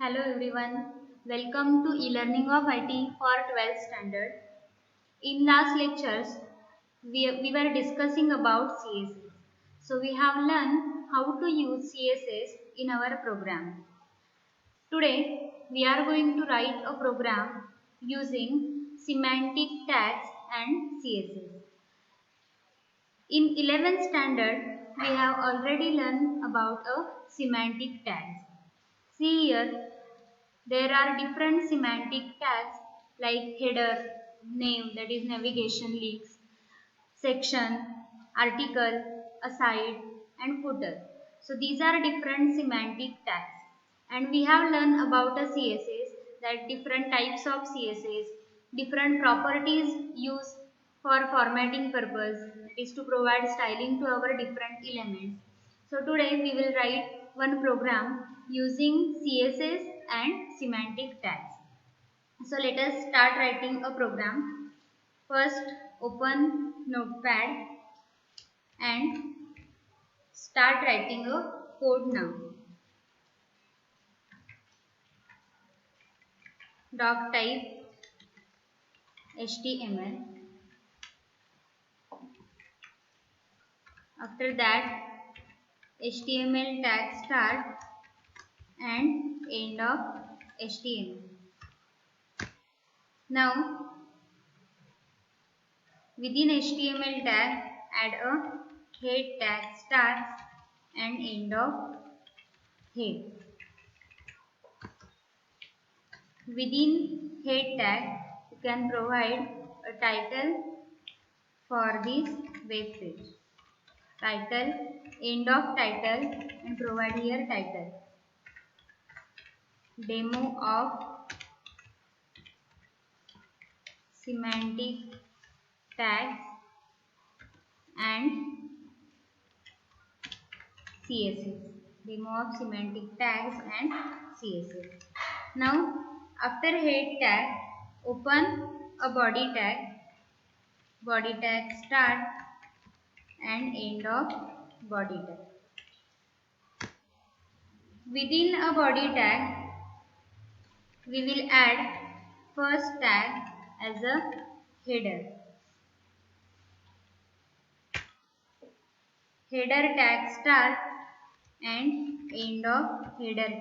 Hello everyone, welcome to e-learning of IT for 12th standard. In last lectures, we were discussing about CSS. So we have learned how to use CSS in our program. Today, we are going to write a program using semantic tags and CSS. In 11th standard, we have already learned about a semantic tags. See here, there are different semantic tags like header, name that is navigation links, section, article, aside and footer. So these are different semantic tags. And we have learned about a CSS, that different types of CSS, different properties used for formatting purpose, that is to provide styling to our different elements. So today we will write one program using CSS and semantic tags. So let us start writing a program. First open Notepad and start writing a code now. Doc type HTML. After that, HTML tag start and end of HTML. Now, within HTML tag, add a head tag start and end of head. Within head tag, you can provide a title for this web page. Title, end of title, and provide here title. Demo of semantic tags and CSS. Demo of semantic tags and CSS. Now, after head tag, open a body tag. Body tag start and end of body tag. Within a body tag, we will add first tag as a header. Header tag start and end of header.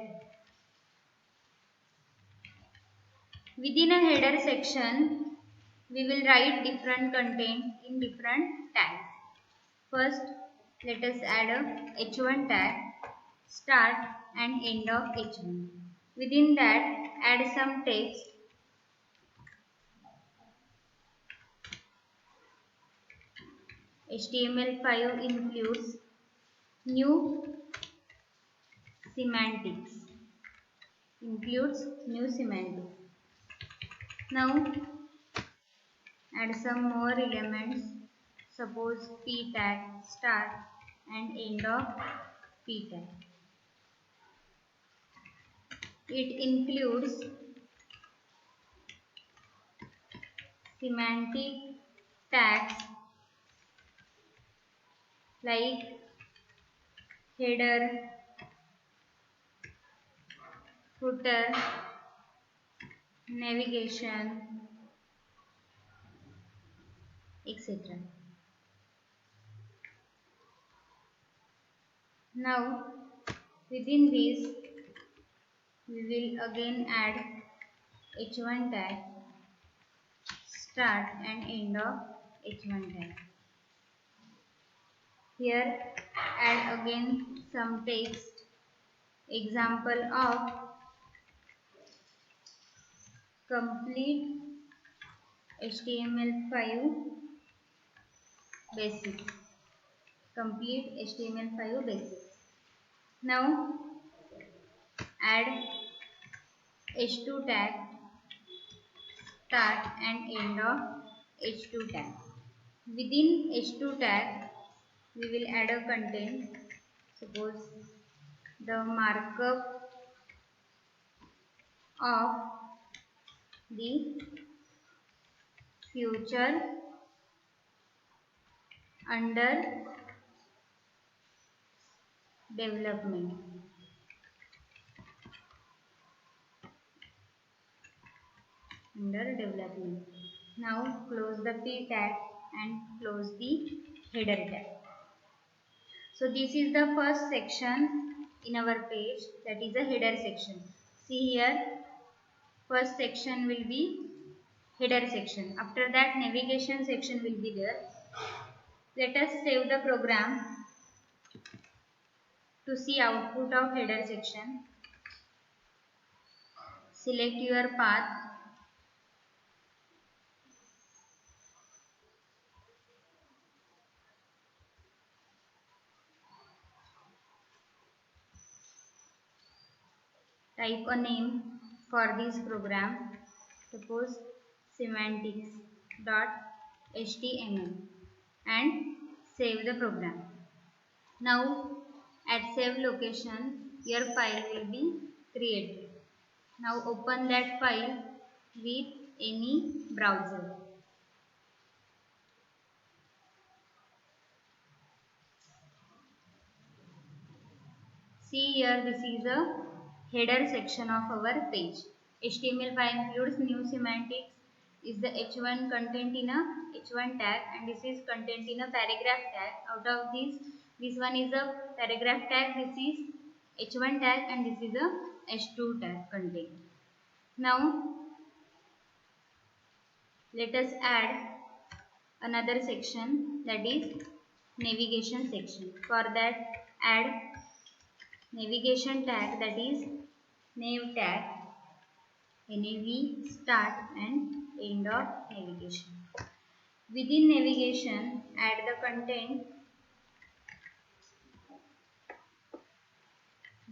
Within a header section, we will write different content in different tags. First, let us add a h1 tag, start and end of h1. Within that, add some text. HTML5 includes new semantics. Now, add some more elements. Suppose p tag start and end of p tag. It includes semantic tags like header, footer, navigation, etc. Now, within this, we will again add h1 tag, start and end of h1 tag. Here, add again some text. Example of complete HTML5 basics. Complete HTML5 basics. Now, add h2 tag, start and end of h2 tag. Within h2 tag, we will add a content. Suppose the markup of the future under development. under development. Now close the P tag and close the header tag. So this is the first section in our page, that is the header section. See here, first section will be header section. After that navigation section will be there. Let us save the program to see output of header section. Select your path. Type a name for this program. Suppose semantics.html and save the program. Now at save location your file will be created. Now open that file with any browser. See here, this is a header section of our page. HTML file includes new semantics, is the h1 content in a h1 tag, and this is content in a paragraph tag. Out of this one is a paragraph tag, this is h1 tag, and this is a h2 tag content. Now let us add another section, that is navigation section. For that add navigation tag, that is nav tag, nav start and end of navigation. Within navigation add the content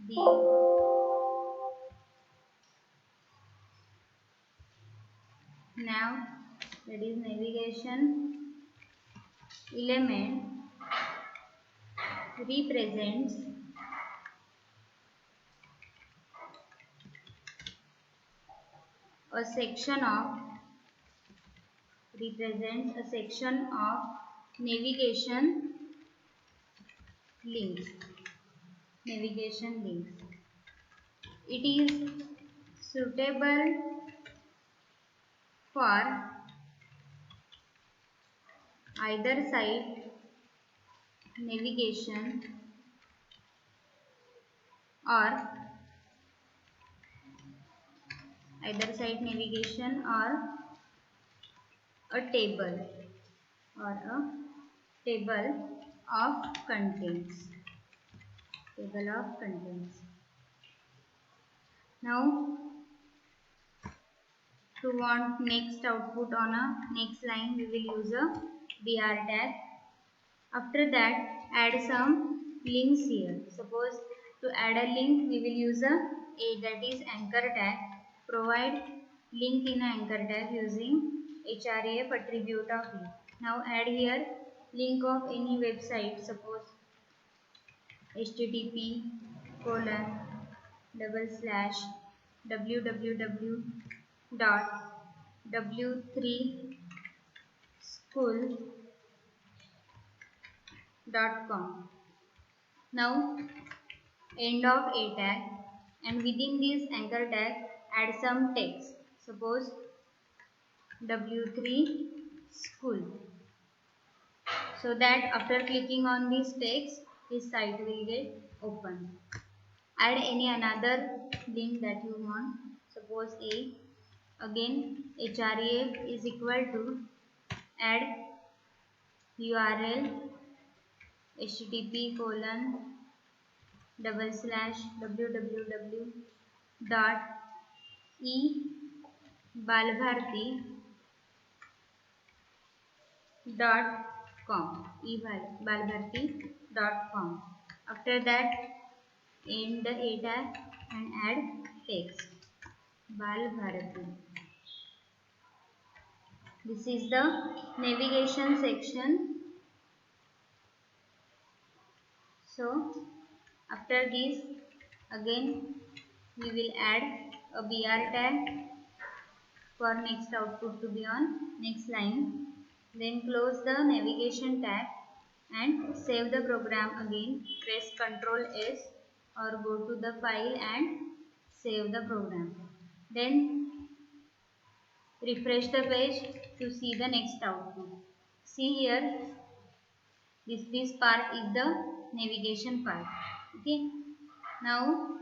the nav, that is navigation element represents a section of navigation links. It is suitable for either side navigation or a table of contents. Now to want next output on a next line, we will use a br tag. After that add some links here. Suppose to add a link we will use a that is anchor tag. Provide link in anchor tag using href attribute of link. Now add here link of any website. Suppose http://www.w3school.com. Now end of a tag, and within this anchor tag add some text. Suppose w3 school, so that after clicking on this text this site will get open. Add any another link that you want. Suppose a, again href is equal to add url ebalbharti.com. After that end the a tag and add text Balbharati. This is the navigation section. So after this again we will add a br tag for next output to be on next line. Then close the navigation tag and save the program again. Press Ctrl S or go to the file and save the program. Then refresh the page to see the next output. See here, this part is the navigation part. Okay, now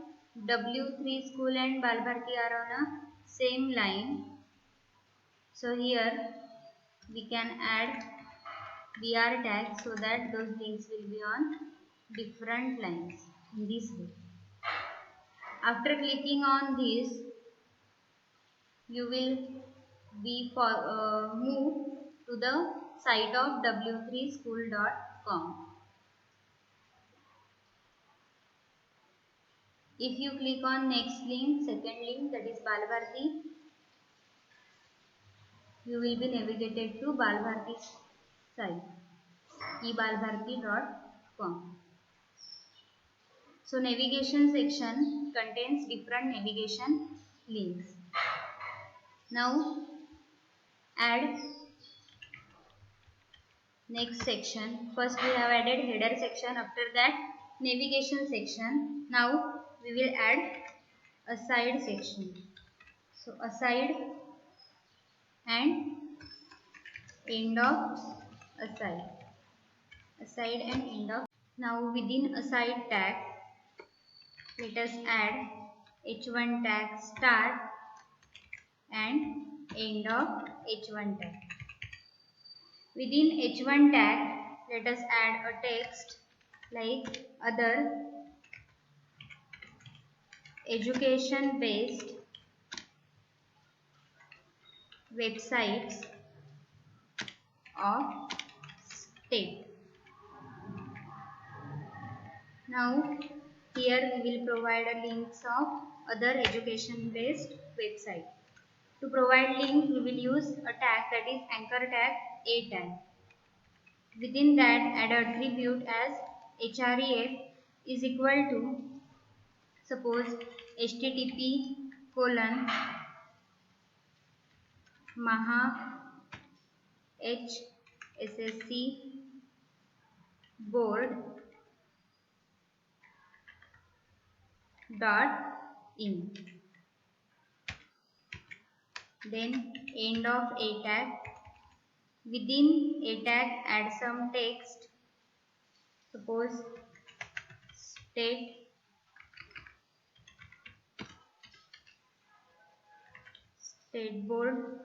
W3 school and Balbharti are on a same line, so here we can add BR tag so that those links will be on different lines in this way. After clicking on this, you will be moved to the site of w3school.com. If you click on next link, second link, that is Balbharti, you will be navigated to Balbharti's site, ebalbharti.com. So navigation section contains different navigation links. Now add next section. First we have added header section, after that navigation section. Now we will add a side section. So aside and end of aside. Aside and end of. Now within aside tag, let us add h1 tag start and end of h1 tag. Within h1 tag, let us add a text like other education based websites of state. Now here we will provide a links of other education based website. To provide link, we will use a tag, that is anchor tag a tag. Within that, add attribute as href is equal to, suppose, http://maha/ssc.in. Then end of a tag. Within a tag, add some text. Suppose state board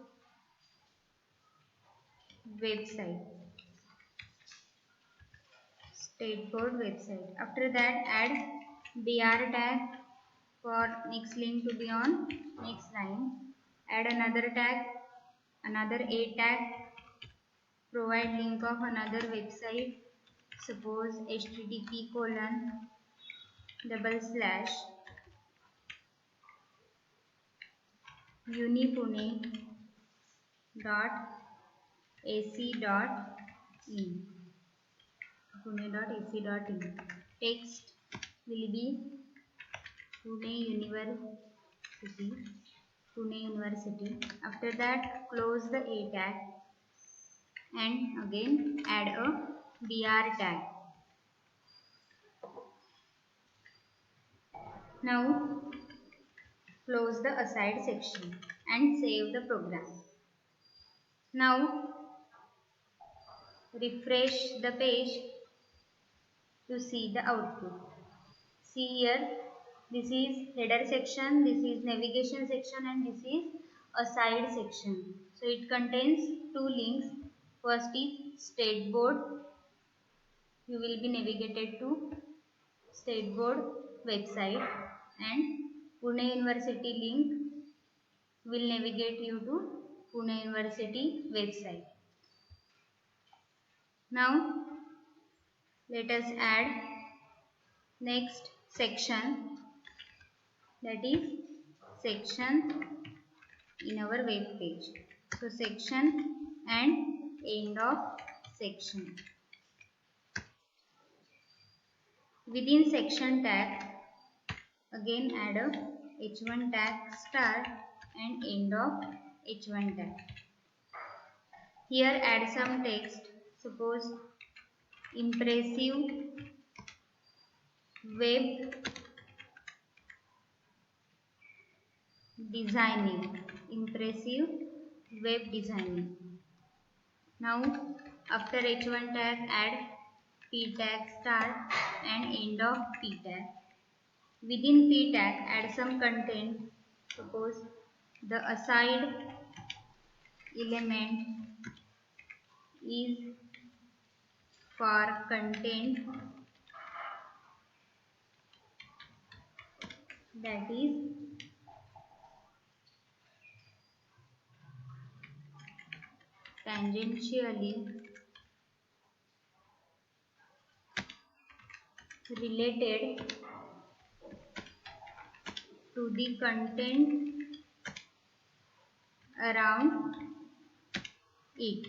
website. State board website. After that, add BR tag for next link to be on next line. Add another tag, another a tag. Provide link of another website. Suppose http://unipune.ac.in. Pune.ac.in. Text will be Pune University. After that, close the a tag and again add a BR tag. Now close the aside section and save the program. Now refresh the page to see the output. See here, this is header section, this is navigation section, and this is aside section. So it contains two links. First is state board. You will be navigated to state board website, and Pune University link will navigate you to Pune University website. Now let us add next section, that is section in our web page. So section and end of section. Within section tag, again add a h1 tag start and end of h1 tag. Here add some text. Suppose impressive web designing. Impressive web designing. Now after h1 tag add p tag start and end of p tag. Within p tag add some content. Suppose the aside element is for content that is tangentially related to the content around it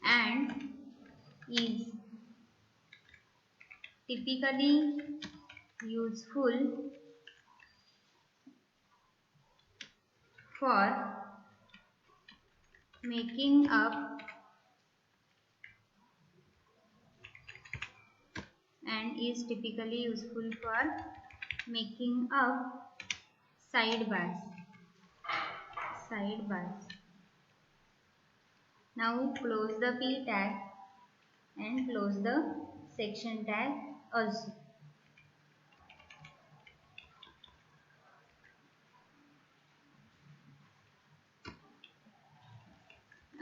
and is typically useful for making up and is typically useful for making up sidebars. Now close the p tag and close the section tag also.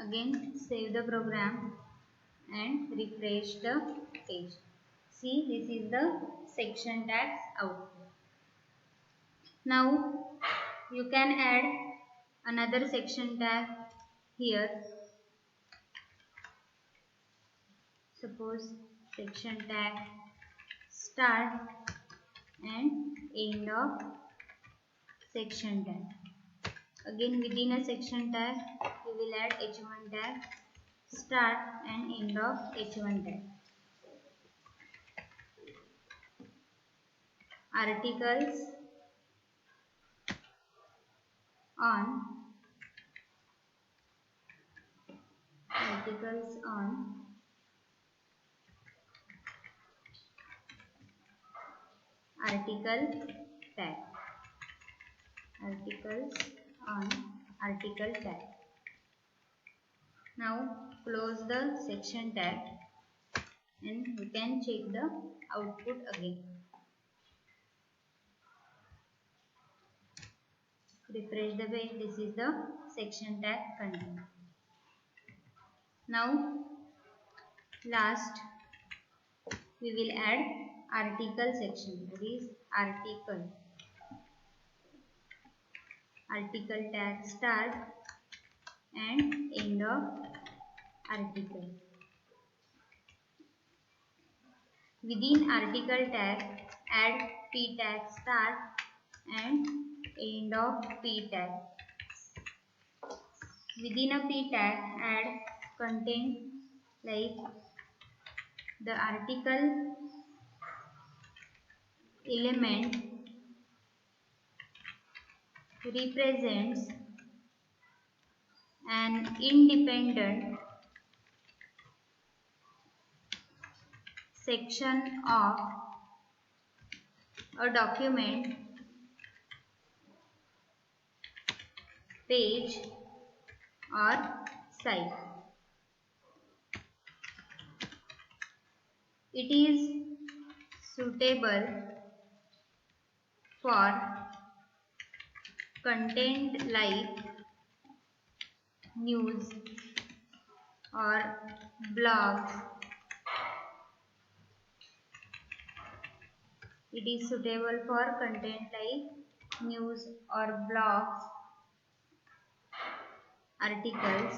Again save the program and refresh the page. See, this is the section tags output. Now you can add another section tag here. Suppose section tag start and end of section tag. Again within a section tag we will add h1 tag start and end of h1 tag. Articles on article tag. Articles on article tag. Now close the section tag and you can check the output again. Refresh the page. This is the section tag content. Now last we will add article section, that is article tag start and end of article. Within article tag add p tag start and end of p tag. Within a p tag add content like the article element represents an independent section of a document, page or site. It is suitable for content like news or blogs. It is suitable for content like news or blogs, articles,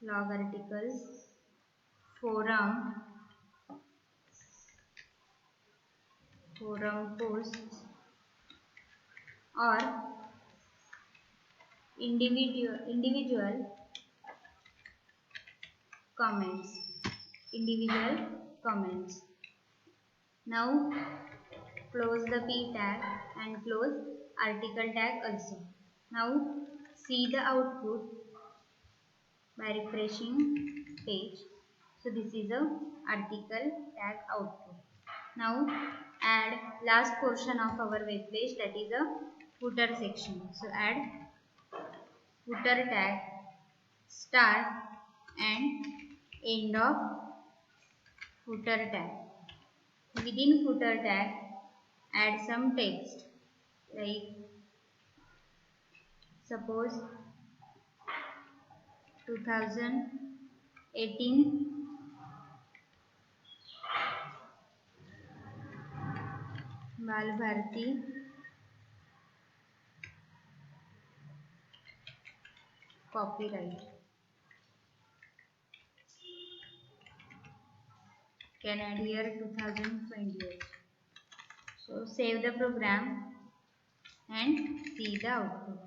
blog articles, forum posts or individual comments. Now close the p tag and close article tag also. Now see the output by refreshing page. So this is a article tag output. Now add last portion of our web page, that is a footer section. So add footer tag, start and end of footer tag. Within footer tag, add some text like suppose 2018 बाल Bharti copyright. Can add here 2028. So save the program and see the output.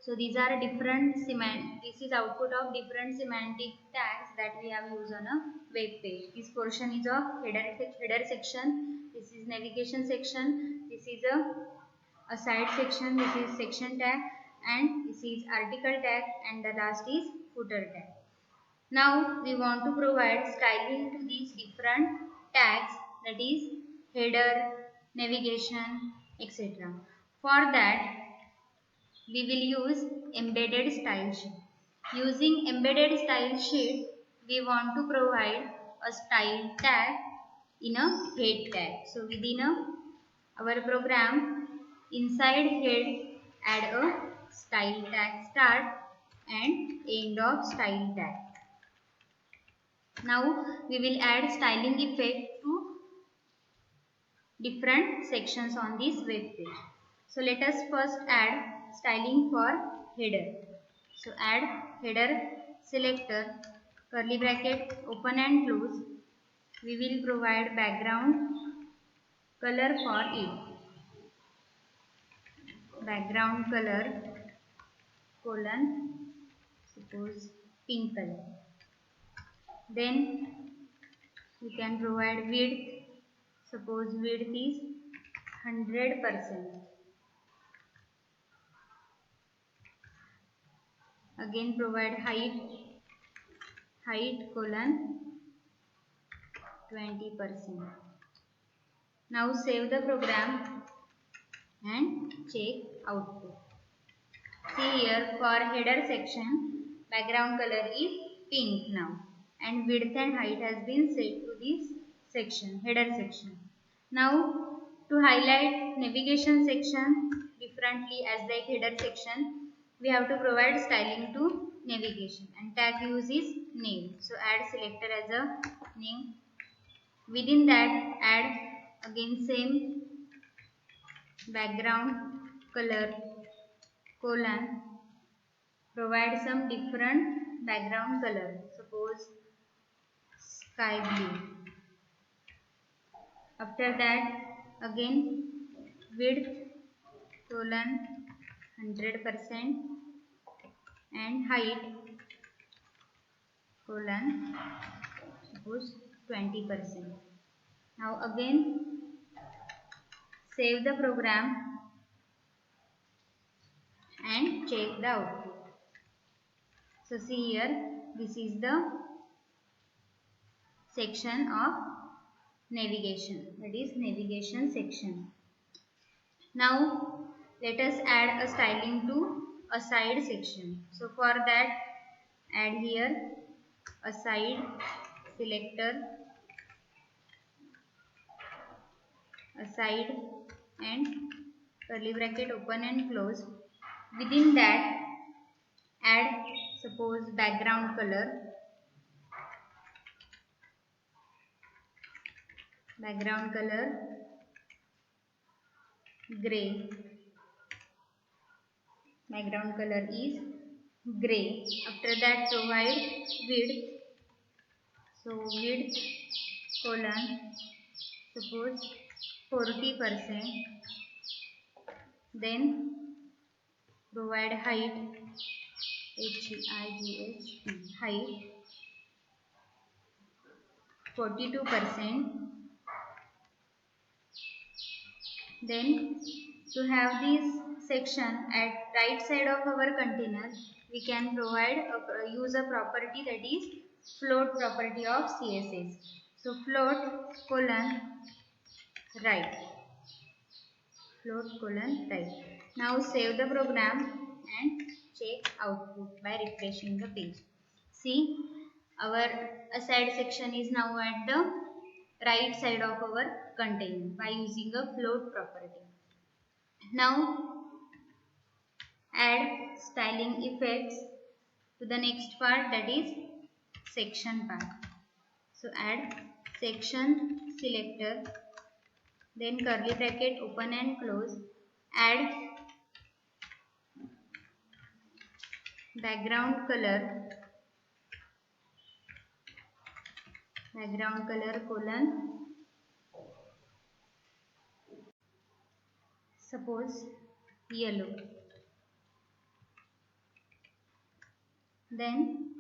So these are different this is output of different semantic tags that we have used on a web page. This portion is of header section. This is navigation section. This is a side section. This is section tag, and this is article tag, and the last is footer tag. Now we want to provide styling to these different tags, that is header, navigation, etc. For that we will use embedded style sheet. Using embedded style sheet, we want to provide a style tag in a head tag. So within our program, inside head add a style tag start and end of style tag. Now we will add styling effect to different sections on this web page. So let us first add styling for header. So add header selector, curly bracket, open and close. We will provide background color for it. Background color colon, suppose pink color. Then we can provide width. Suppose width is 100%. Again provide height colon 20%. Now save the program and check output. See here, for header section background color is pink now, and width and height has been set to this section, header section. Now to highlight navigation section differently as like header section, we have to provide styling to navigation, and tag use is name. So add selector as a name. Within that add again same background color colon, provide some different background color, suppose sky blue. After that again width colon 100% and height colon suppose 20%. Now again save the program and check the output. So see here, this is the section of navigation, that is navigation section. Now let us add a styling to a side section. So for that add here a side selector, a side and curly bracket open and close. Within that add suppose background color, gray, background color is gray. After that provide width, so width colon suppose 40%, then provide height height 42%. Then to have this section at right side of our container, we can use a property, that is float property of CSS. So float colon right. float colon right. Now save the program and check output by refreshing the page. See, our aside section is now at the right side of our container by using a float property. Now add styling effects to the next part, that is section part. So add section selector, then curly bracket open and close, add background color colon, suppose yellow, then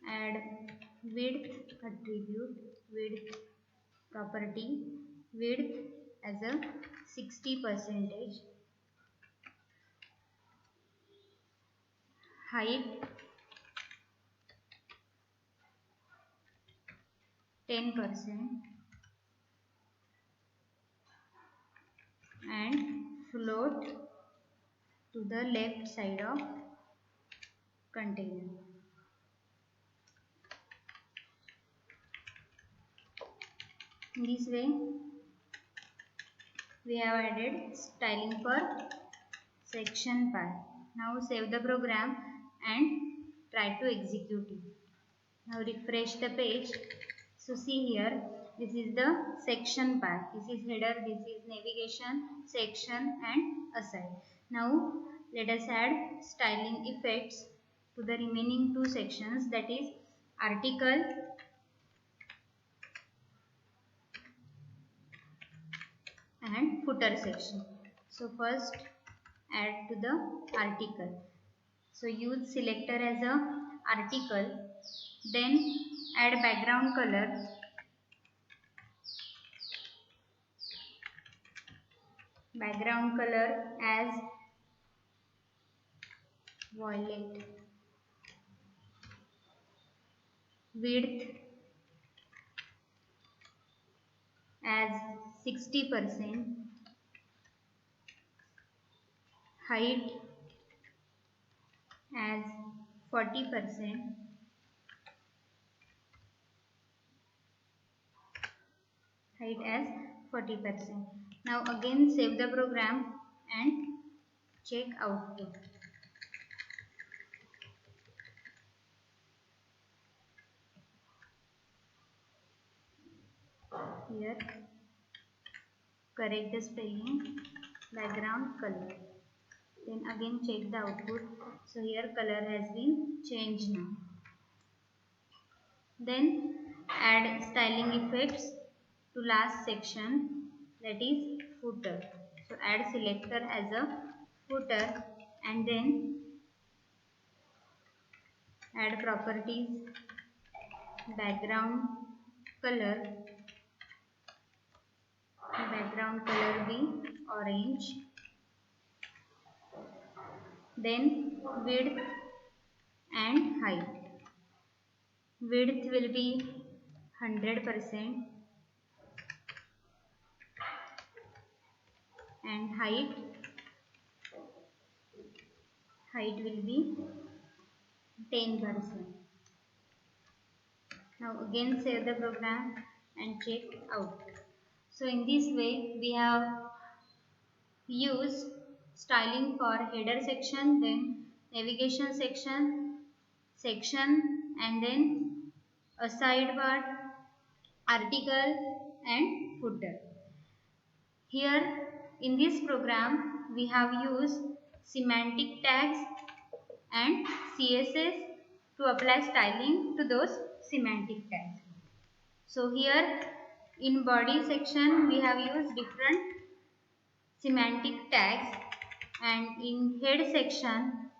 add width attribute, width property, width as a 60%, height 10%, and float to the left side of container. In this way we have added styling for section part. Now save the program and try to execute it. Now refresh the page. So see here, this is the section part. This is header, this is navigation, section and aside. Now let us add styling effects to the remaining two sections, that is article and footer section. So first add to the article. So use selector as a article, then add background color, as violet, width as 60%, height as 40%, height as 40%. Now again save the program and check output. Here correct the spelling, background color, then again check the output. So here color has been changed now. Then add styling effects to last section, that is footer. So add selector as a footer and then add properties, background color be orange, then width and height. Width will be 100% and height will be 10%. Now again save the program and check output. So in this way we have used styling for header section, then navigation section and then a sidebar, article and footer. Here in this program we have used semantic tags and CSS to apply styling to those semantic tags. So here in body section we have used different semantic tags, and in head section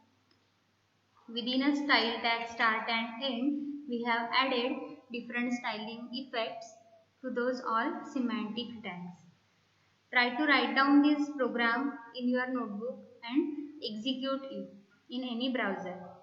within a style tag start and end we have added different styling effects to those all semantic tags. Try to write down this program in your notebook and execute it in any browser.